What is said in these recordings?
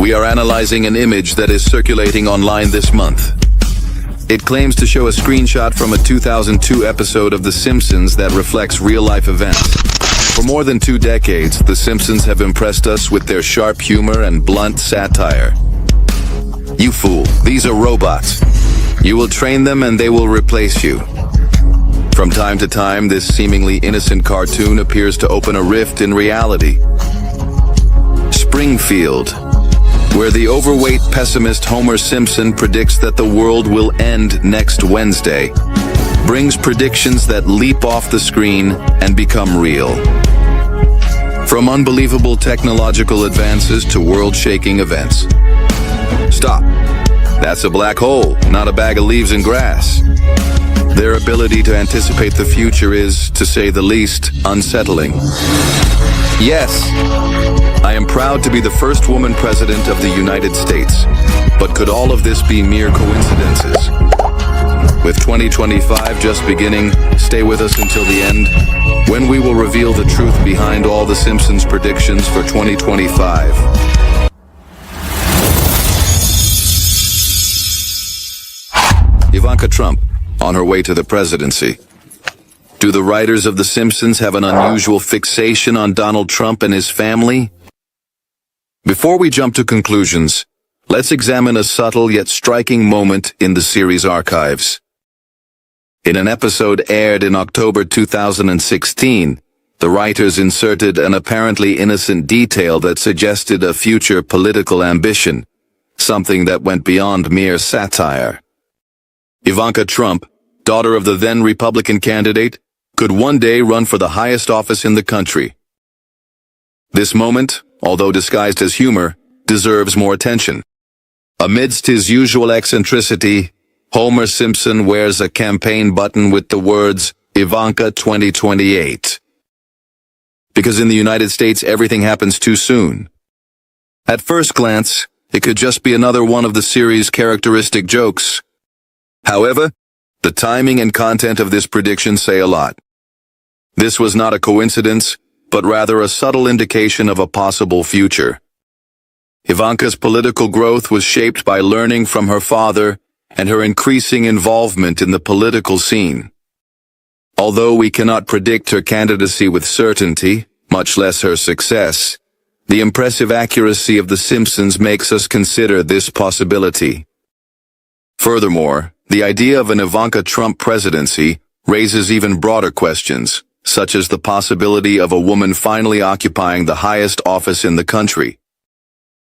We are analyzing an image that is circulating online this month. It claims to show a screenshot from a 2002 episode of The Simpsons that reflects real-life events. For more than 2 decades, The Simpsons have impressed us with their sharp humor and blunt satire. You fool, these are robots. You will train them and they will replace you. From time to time, this seemingly innocent cartoon appears to open a rift in reality. Springfield, where the overweight pessimist Homer Simpson predicts that the world will end next Wednesday, brings predictions that leap off the screen and become real. From unbelievable technological advances to world-shaking events. Stop. That's a black hole, not a bag of leaves and grass. Their ability to anticipate the future is, to say the least, unsettling. Yes, I am proud to be the first woman president of the United States, but could all of this be mere coincidences? With 2025 just beginning, stay with us until the end, when we will reveal the truth behind all the Simpsons predictions for 2025. Ivanka Trump, on her way to the presidency. Do the writers of The Simpsons have an unusual fixation on Donald Trump and his family? Before we jump to conclusions, let's examine a subtle yet striking moment in the series archives. In an episode aired in October 2016, the writers inserted an apparently innocent detail that suggested a future political ambition, something that went beyond mere satire. Ivanka Trump, daughter of the then Republican candidate, could one day run for the highest office in the country. This moment, although disguised as humor, deserves more attention. Amidst his usual eccentricity, Homer Simpson wears a campaign button with the words, Ivanka 2028. Because in the United States everything happens too soon. At first glance, it could just be another one of the series' characteristic jokes. However, the timing and content of this prediction say a lot. This was not a coincidence, but rather a subtle indication of a possible future. Ivanka's political growth was shaped by learning from her father and her increasing involvement in the political scene. Although we cannot predict her candidacy with certainty, much less her success, the impressive accuracy of The Simpsons makes us consider this possibility. Furthermore, the idea of an Ivanka Trump presidency raises even broader questions, such as the possibility of a woman finally occupying the highest office in the country.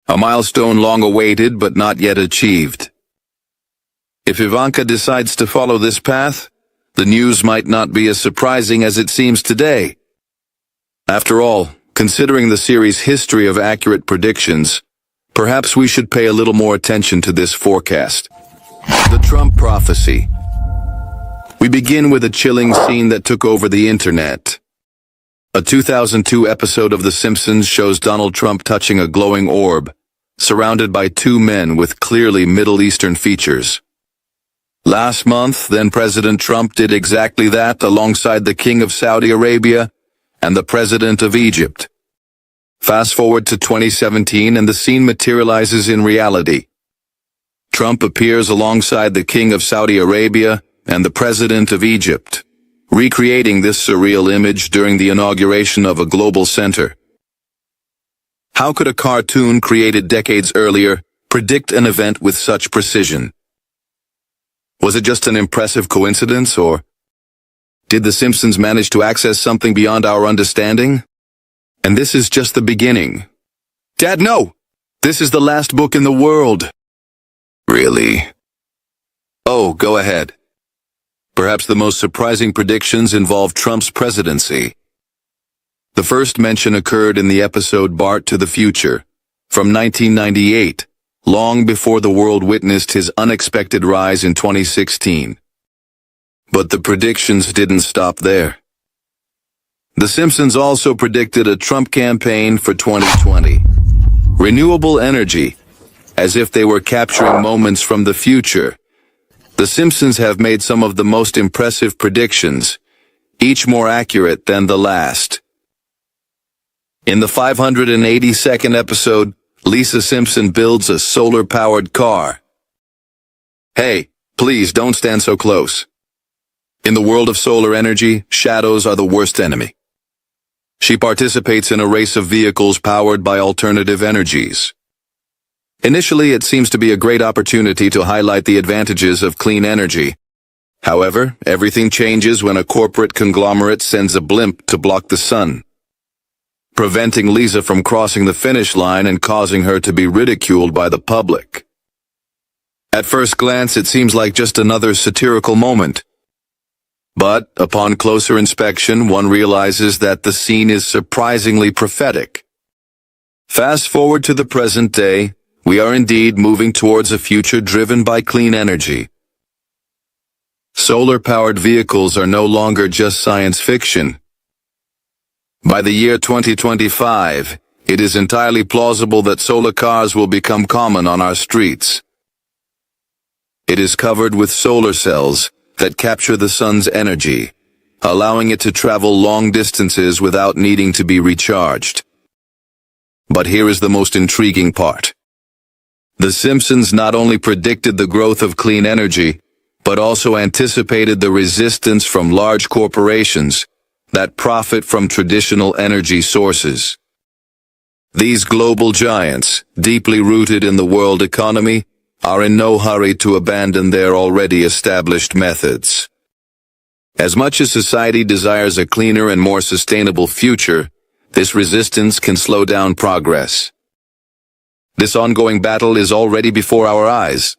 A milestone long awaited but not yet achieved. If Ivanka decides to follow this path, the news might not be as surprising as it seems today. After all, considering the series' history of accurate predictions, perhaps we should pay a little more attention to this forecast. The Trump prophecy. We begin with a chilling scene that took over the internet. A 2002 episode of The Simpsons shows Donald Trump touching a glowing orb, surrounded by 2 men with clearly Middle Eastern features. Last month, then President Trump did exactly that alongside the King of Saudi Arabia and the President of Egypt. Fast forward to 2017 and the scene materializes in reality. Trump appears alongside the King of Saudi Arabia and the President of Egypt, recreating this surreal image during the inauguration of a global center. How could a cartoon created decades earlier predict an event with such precision? Was it just an impressive coincidence, or did The Simpsons manage to access something beyond our understanding? And this is just the beginning. Dad, no! This is the last book in the world. Really? Oh, go ahead. Perhaps the most surprising predictions involve Trump's presidency. The first mention occurred in the episode Bart to the Future, from 1998, long before the world witnessed his unexpected rise in 2016. But the predictions didn't stop there. The Simpsons also predicted a Trump campaign for 2020. Renewable energy, as if they were capturing moments from the future. The Simpsons have made some of the most impressive predictions, each more accurate than the last. In the 582nd episode, Lisa Simpson builds a solar-powered car. Hey, please don't stand so close. In the world of solar energy, shadows are the worst enemy. She participates in a race of vehicles powered by alternative energies. Initially, it seems to be a great opportunity to highlight the advantages of clean energy. However, everything changes when a corporate conglomerate sends a blimp to block the sun, preventing Lisa from crossing the finish line and causing her to be ridiculed by the public. At first glance, it seems like just another satirical moment. But, upon closer inspection, one realizes that the scene is surprisingly prophetic. Fast forward to the present day, we are indeed moving towards a future driven by clean energy. Solar-powered vehicles are no longer just science fiction. By the year 2025, it is entirely plausible that solar cars will become common on our streets. It is covered with solar cells that capture the sun's energy, allowing it to travel long distances without needing to be recharged. But here is the most intriguing part. The Simpsons not only predicted the growth of clean energy, but also anticipated the resistance from large corporations that profit from traditional energy sources. These global giants, deeply rooted in the world economy, are in no hurry to abandon their already established methods. As much as society desires a cleaner and more sustainable future, this resistance can slow down progress. This ongoing battle is already before our eyes,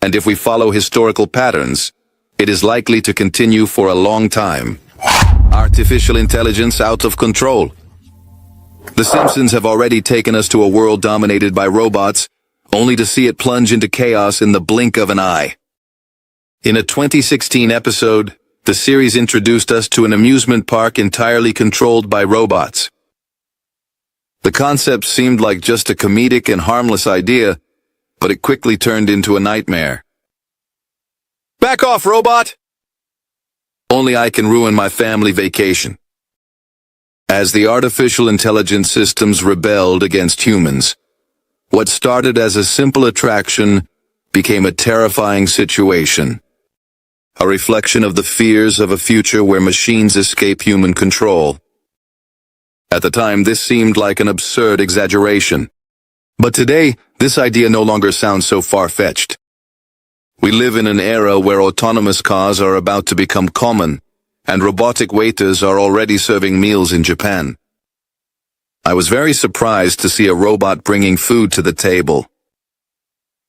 and if we follow historical patterns, it is likely to continue for a long time. Artificial intelligence out of control. The Simpsons have already taken us to a world dominated by robots, only to see it plunge into chaos in the blink of an eye. In a 2016 episode, the series introduced us to an amusement park entirely controlled by robots. The concept seemed like just a comedic and harmless idea, but it quickly turned into a nightmare. Back off, robot! Only I can ruin my family vacation. As the artificial intelligence systems rebelled against humans, what started as a simple attraction became a terrifying situation. A reflection of the fears of a future where machines escape human control. At the time, this seemed like an absurd exaggeration. But today, this idea no longer sounds so far-fetched. We live in an era where autonomous cars are about to become common, and robotic waiters are already serving meals in Japan. I was very surprised to see a robot bringing food to the table.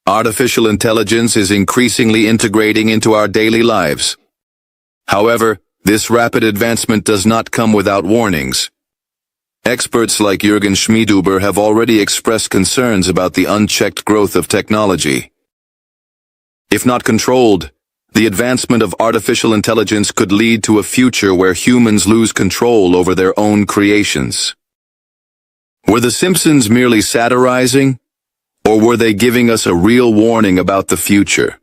Artificial intelligence is increasingly integrating into our daily lives. However, this rapid advancement does not come without warnings. Experts like Jürgen Schmidhuber have already expressed concerns about the unchecked growth of technology. If not controlled, the advancement of artificial intelligence could lead to a future where humans lose control over their own creations. Were the Simpsons merely satirizing, or were they giving us a real warning about the future?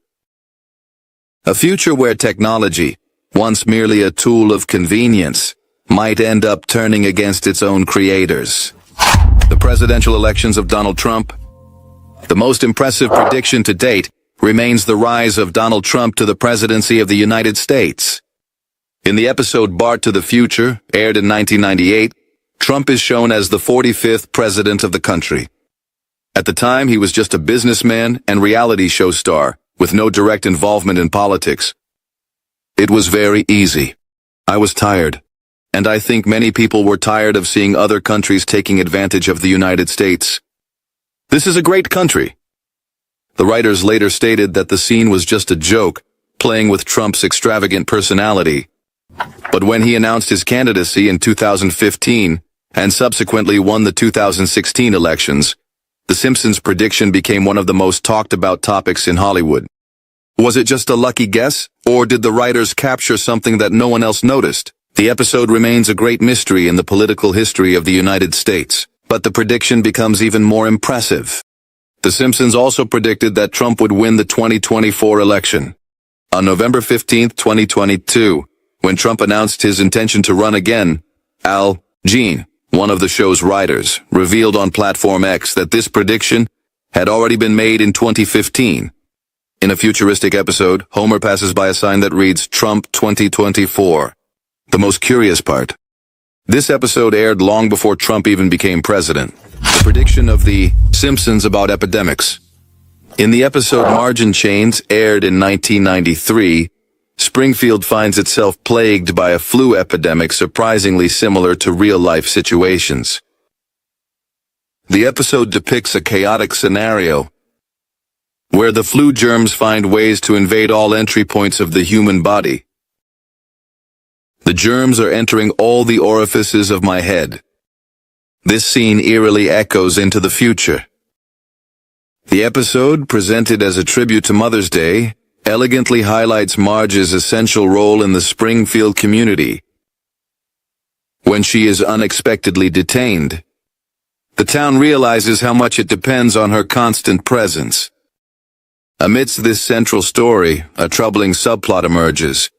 A future where technology, once merely a tool of convenience, might end up turning against its own creators. The presidential elections of Donald Trump. The most impressive prediction to date remains the rise of Donald Trump to the presidency of the United States. In the episode Bart to the Future, aired in 1998, Trump is shown as the 45th president of the country. At the time, he was just a businessman and reality show star, with no direct involvement in politics. It was very easy. I was tired. And I think many people were tired of seeing other countries taking advantage of the United States. This is a great country. The writers later stated that the scene was just a joke, playing with Trump's extravagant personality. But when he announced his candidacy in 2015, and subsequently won the 2016 elections, The Simpsons' prediction became one of the most talked about topics in Hollywood. Was it just a lucky guess, or did the writers capture something that no one else noticed? The episode remains a great mystery in the political history of the United States, but the prediction becomes even more impressive. The Simpsons also predicted that Trump would win the 2024 election. On November 15, 2022, when Trump announced his intention to run again, Al Jean, one of the show's writers, revealed on Platform X that this prediction had already been made in 2015. In a futuristic episode, Homer passes by a sign that reads Trump 2024. The most curious part. This episode aired long before Trump even became president. The prediction of the Simpsons about epidemics. In the episode Margin Chains, aired in 1993, Springfield finds itself plagued by a flu epidemic surprisingly similar to real-life situations. The episode depicts a chaotic scenario where the flu germs find ways to invade all entry points of the human body. The germs are entering all the orifices of my head. This scene eerily echoes into the future. The episode, presented as a tribute to Mother's Day, elegantly highlights Marge's essential role in the Springfield community. When she is unexpectedly detained, the town realizes how much it depends on her constant presence. Amidst this central story, a troubling subplot emerges.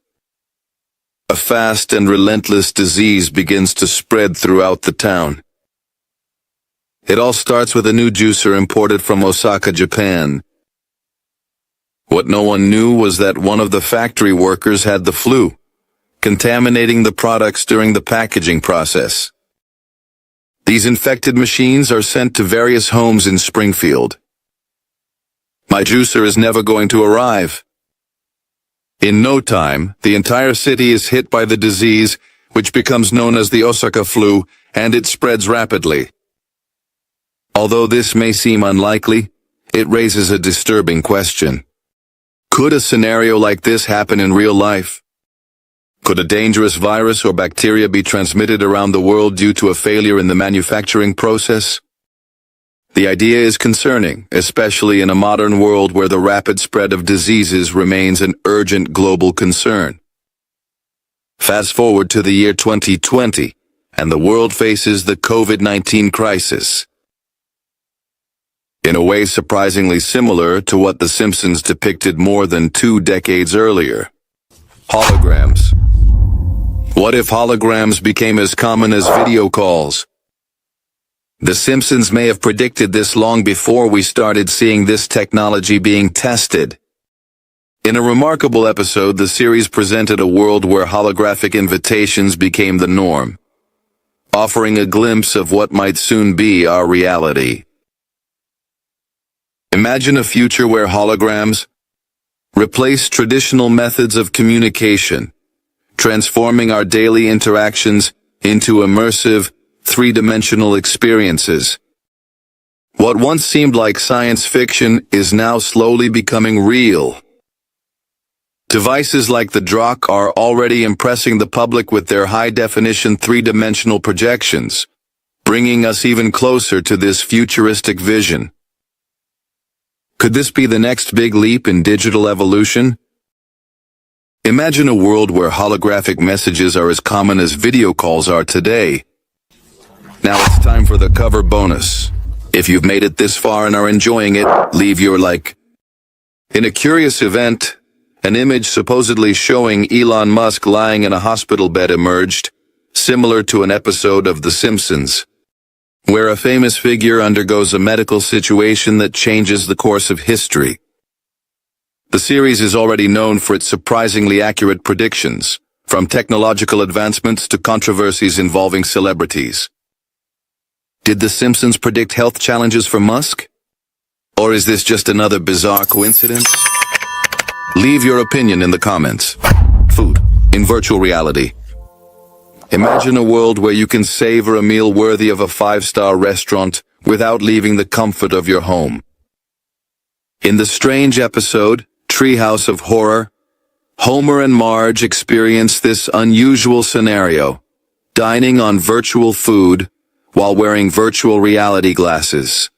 A fast and relentless disease begins to spread throughout the town. It all starts with a new juicer imported from Osaka, Japan. What no one knew was that one of the factory workers had the flu, contaminating the products during the packaging process. These infected machines are sent to various homes in Springfield. My juicer is never going to arrive. In no time, the entire city is hit by the disease, which becomes known as the Osaka flu, and it spreads rapidly. Although this may seem unlikely, it raises a disturbing question. Could a scenario like this happen in real life? Could a dangerous virus or bacteria be transmitted around the world due to a failure in the manufacturing process? The idea is concerning, especially in a modern world where the rapid spread of diseases remains an urgent global concern. Fast forward to the year 2020, and the world faces the COVID-19 crisis. In a way surprisingly similar to what The Simpsons depicted more than 2 decades earlier. Holograms. What if holograms became as common as video calls? The Simpsons may have predicted this long before we started seeing this technology being tested. In a remarkable episode, the series presented a world where holographic invitations became the norm, offering a glimpse of what might soon be our reality. Imagine a future where holograms replace traditional methods of communication, transforming our daily interactions into immersive, three-dimensional experiences. What once seemed like science fiction is now slowly becoming real. Devices like the Drock are already impressing the public with their high-definition three-dimensional projections, bringing us even closer to this futuristic vision. Could this be the next big leap in digital evolution? Imagine a world where holographic messages are as common as video calls are today. Now it's time for the cover bonus. If you've made it this far and are enjoying it, leave your like. In a curious event, an image supposedly showing Elon Musk lying in a hospital bed emerged, similar to an episode of The Simpsons, where a famous figure undergoes a medical situation that changes the course of history. The series is already known for its surprisingly accurate predictions, from technological advancements to controversies involving celebrities. Did The Simpsons predict health challenges for Musk? Or is this just another bizarre coincidence? Leave your opinion in the comments. Food in virtual reality. Imagine a world where you can savor a meal worthy of a 5-star restaurant without leaving the comfort of your home. In the strange episode, Treehouse of Horror, Homer and Marge experience this unusual scenario, dining on virtual food while wearing virtual reality glasses.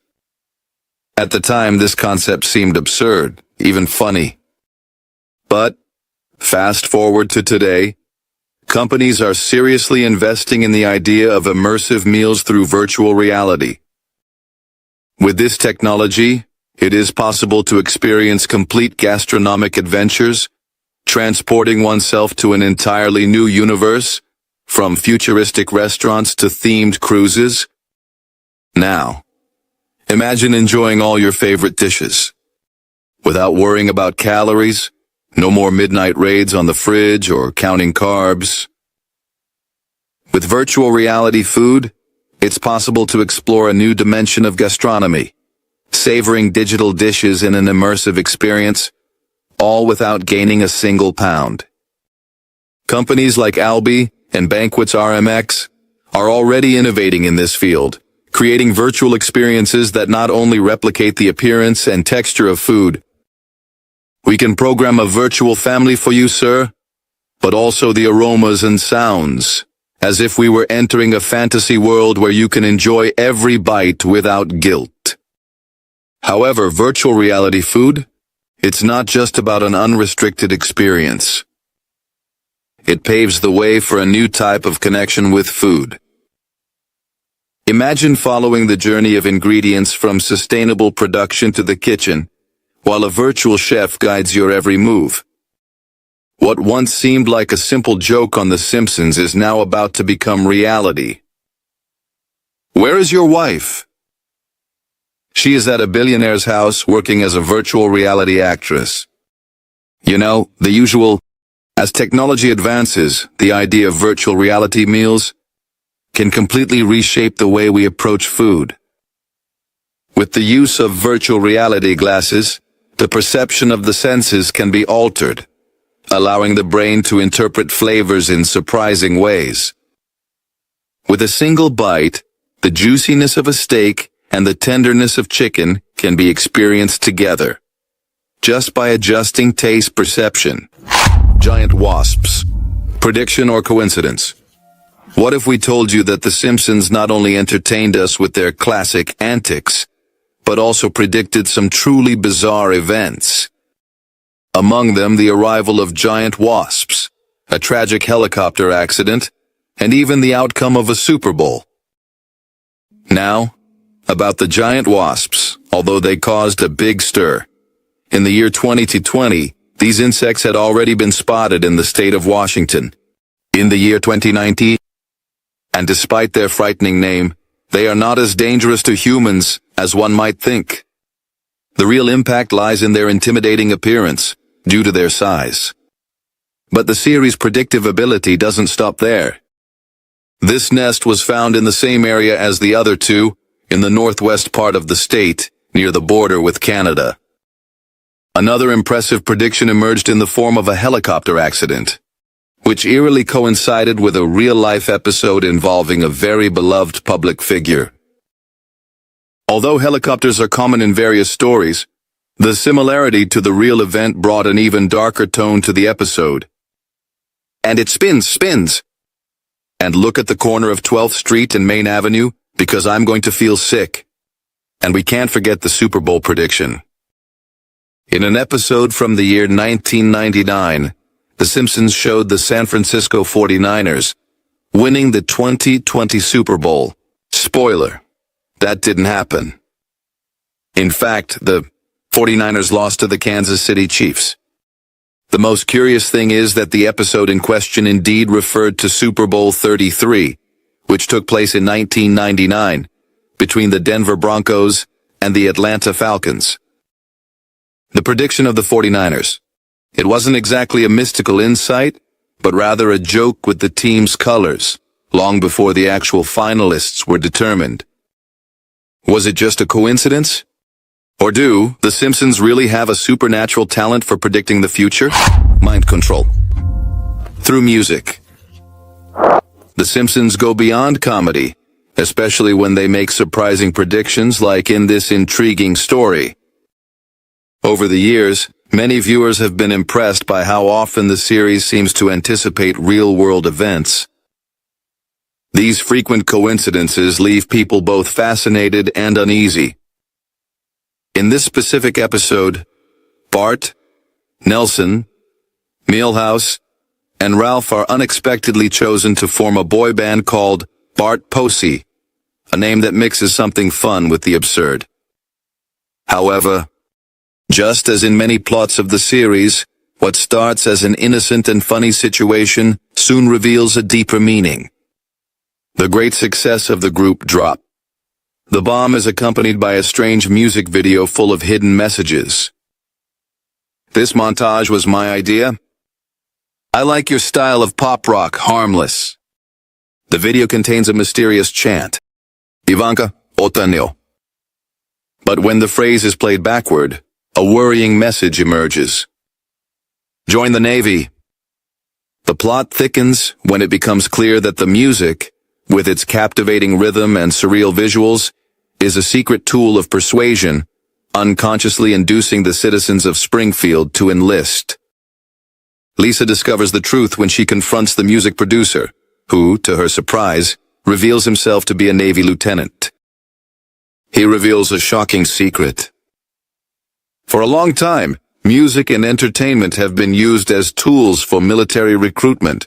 At the time, this concept seemed absurd, even funny. But, fast forward to today, companies are seriously investing in the idea of immersive meals through virtual reality. With this technology, it is possible to experience complete gastronomic adventures, transporting oneself to an entirely new universe, from futuristic restaurants to themed cruises. Now, imagine enjoying all your favorite dishes, without worrying about calories, no more midnight raids on the fridge or counting carbs. With virtual reality food, it's possible to explore a new dimension of gastronomy, savoring digital dishes in an immersive experience, all without gaining a single pound. Companies like Albi and Banquets RMX are already innovating in this field, creating virtual experiences that not only replicate the appearance and texture of food. We can program a virtual family for you, sir, but also the aromas and sounds, as if we were entering a fantasy world where you can enjoy every bite without guilt. However, virtual reality food, it's not just about an unrestricted experience. It paves the way for a new type of connection with food. Imagine following the journey of ingredients from sustainable production to the kitchen, while a virtual chef guides your every move. What once seemed like a simple joke on The Simpsons is now about to become reality. Where is your wife? She is at a billionaire's house working as a virtual reality actress. You know, the usual. As technology advances, the idea of virtual reality meals can completely reshape the way we approach food. With the use of virtual reality glasses, the perception of the senses can be altered, allowing the brain to interpret flavors in surprising ways. With a single bite, the juiciness of a steak and the tenderness of chicken can be experienced together, just by adjusting taste perception. Giant wasps. Prediction or coincidence? What if we told you that The Simpsons not only entertained us with their classic antics, but also predicted some truly bizarre events? Among them, the arrival of giant wasps, a tragic helicopter accident, and even the outcome of a Super Bowl. Now, about the giant wasps, although they caused a big stir. In the year 2020, these insects had already been spotted in the state of Washington. In the year 2019, and despite their frightening name, they are not as dangerous to humans as one might think. The real impact lies in their intimidating appearance, due to their size. But the series' predictive ability doesn't stop there. This nest was found in the same area as the other two, in the northwest part of the state, near the border with Canada. Another impressive prediction emerged in the form of a helicopter accident, which eerily coincided with a real-life episode involving a very beloved public figure. Although helicopters are common in various stories, the similarity to the real event brought an even darker tone to the episode. And it spins. And look at the corner of 12th Street and Main Avenue, because I'm going to feel sick. And we can't forget the Super Bowl prediction. In an episode from the year 1999, The Simpsons showed the San Francisco 49ers winning the 2020 Super Bowl. Spoiler, that didn't happen. In fact, the 49ers lost to the Kansas City Chiefs. The most curious thing is that the episode in question indeed referred to Super Bowl 33, which took place in 1999, between the Denver Broncos and the Atlanta Falcons. The prediction of the 49ers. It wasn't exactly a mystical insight, but rather a joke with the team's colors, long before the actual finalists were determined. Was it just a coincidence? Or do The Simpsons really have a supernatural talent for predicting the future? Mind control. Through music. The Simpsons go beyond comedy, especially when they make surprising predictions like in this intriguing story. Over the years, many viewers have been impressed by how often the series seems to anticipate real-world events. These frequent coincidences leave people both fascinated and uneasy. In this specific episode, Bart, Nelson, Milhouse, and Ralph are unexpectedly chosen to form a boy band called Bart Posey, a name that mixes something fun with the absurd. However, just as in many plots of the series, What starts as an innocent and funny situation soon reveals a deeper meaning. The great success of the group dropped. The bomb is accompanied by a strange music video full of hidden messages. This montage was my idea. I like your style of pop rock, harmless. The video contains a mysterious chant. Ivanka, otanio. But when the phrase is played backward, a worrying message emerges. Join the Navy. The plot thickens when it becomes clear that the music, with its captivating rhythm and surreal visuals, is a secret tool of persuasion, unconsciously inducing the citizens of Springfield to enlist. Lisa discovers the truth when she confronts the music producer, who, to her surprise, reveals himself to be a Navy lieutenant. He reveals a shocking secret. For a long time, music and entertainment have been used as tools for military recruitment.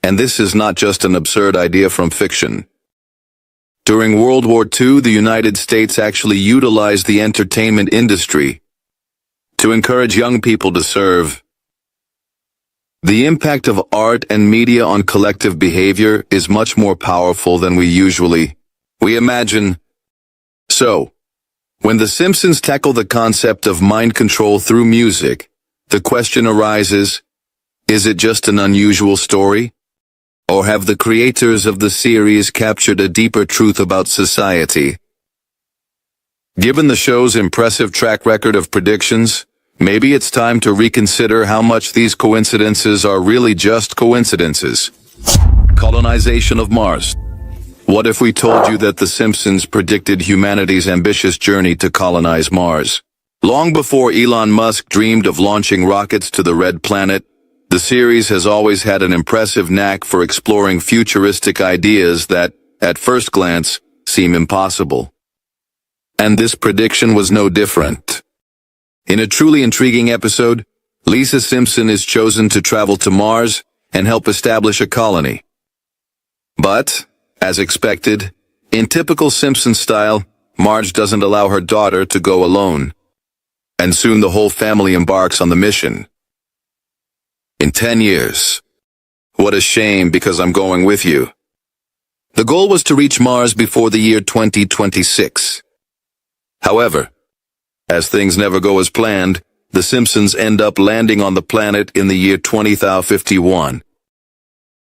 And this is not just an absurd idea from fiction. During World War II, the United States actually utilized the entertainment industry to encourage young people to serve. The impact of art and media on collective behavior is much more powerful than we imagine. So, when the Simpsons tackle the concept of mind control through music, the question arises, is it just an unusual story? Or have the creators of the series captured a deeper truth about society? Given the show's impressive track record of predictions, maybe it's time to reconsider how much these coincidences are really just coincidences. Colonization of Mars. What if we told you that The Simpsons predicted humanity's ambitious journey to colonize Mars? Long before Elon Musk dreamed of launching rockets to the Red Planet, the series has always had an impressive knack for exploring futuristic ideas that, at first glance, seem impossible. And this prediction was no different. In a truly intriguing episode, Lisa Simpson is chosen to travel to Mars and help establish a colony. But, as expected, in typical Simpson style, Marge doesn't allow her daughter to go alone. And soon the whole family embarks on the mission. In 10 years. What a shame, because I'm going with you. The goal was to reach Mars before the year 2026. However, as things never go as planned, the Simpsons end up landing on the planet in the year 2051.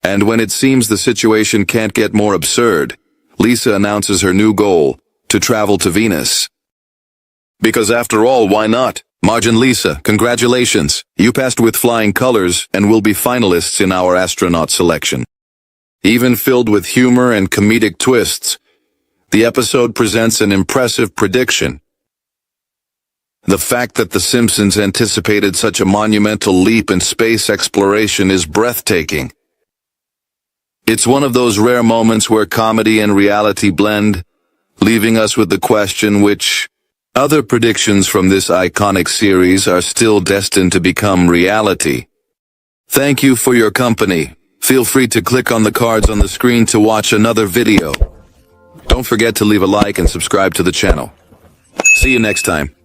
And when it seems the situation can't get more absurd, Lisa announces her new goal, to travel to Venus. Because after all, why not? Marge and Lisa, congratulations. You passed with flying colors and will be finalists in our astronaut selection. Even filled with humor and comedic twists, the episode presents an impressive prediction. The fact that The Simpsons anticipated such a monumental leap in space exploration is breathtaking. It's one of those rare moments where comedy and reality blend, leaving us with the question which other predictions from this iconic series are still destined to become reality. Thank you for your company. Feel free to click on the cards on the screen to watch another video. Don't forget to leave a like and subscribe to the channel. See you next time.